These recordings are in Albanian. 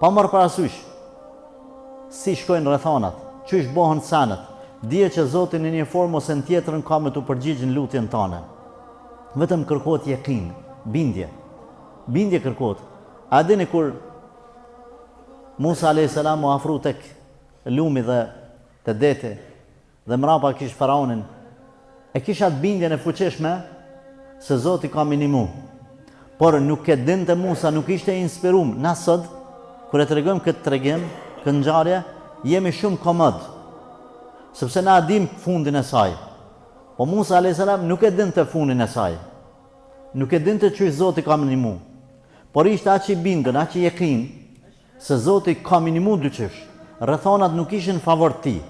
pa marrë parasysh si shkojnë rrethanat, çish bëhen sanët, dije që Zoti në një formë ose në tjetrën ka me të përgjigjë në lutjen tënde. Vetëm kërkohet yakin, bindje. Bindje kërkohet. A dini kur Musa a.s. u afru tek lumi dhe te deti dhe mrapa kish faraonin, e kisha atë bindjen e fuqishme se Zoti ka minimu. Por nuk e dinte Musa, nuk ishte inspirum. Na sot, kur e tregojmë këtë tregim, këtë ngjarje, jemi shumë komod. Sepse na dim fundin e saj. Po Musa a.s. nuk e dinte fundin e saj. Nuk e dinte që Zoti ka minimu. Por ishte aq i bindën, aq i yakin, se Zoti ka minimu dyqysh. Rrethanat nuk ishin favor ti.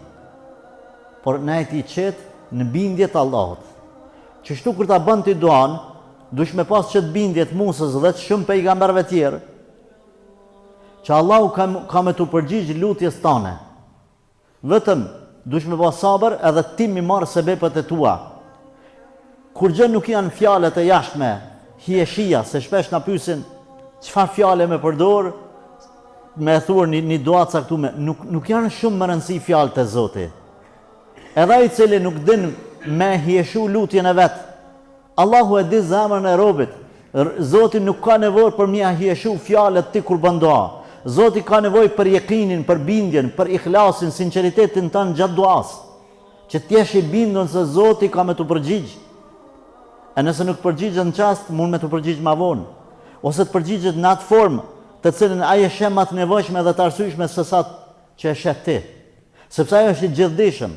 Por na e ti qetë në bindje të Allahut. Qështu kur ta bën ti duan, dush me pas qëtë bindjet Musës dhe të shumë pejgamberëve tjerë, që Allahu ka me të përgjigj lutjes tane. Vetëm dush me pas sabër edhe ti mi marrë sebepet e tua. Kur gjë nuk janë fjalët e jashtme, hieshia, se shpesh na pyesin çfarë fjale me përdor, me thur një dua caktuar, nuk janë shumë më rëndësi fjalët e Zotit. Edhe ai i cili nuk din me hieshu lutjen e vet, Allahu e di zemrën e robit. Zoti nuk ka nevojë për mia hieshu fjalët ti kur bën dua. Zoti ka nevojë për yakinin, për bindjen, për ikhlasin, sinqeritetin tënd gjatë duas. Që ti jesh i bindur se Zoti ka me të përgjigj. E nëse nuk përgjigjet në çast, mund me të përgjigj më vonë, ose të përgjigjet në atë formë të cilën ai e sheh më të nevojshme dhe të arsyeshme se sa që e sheh ti. Sepse ai është i gjithdijshëm.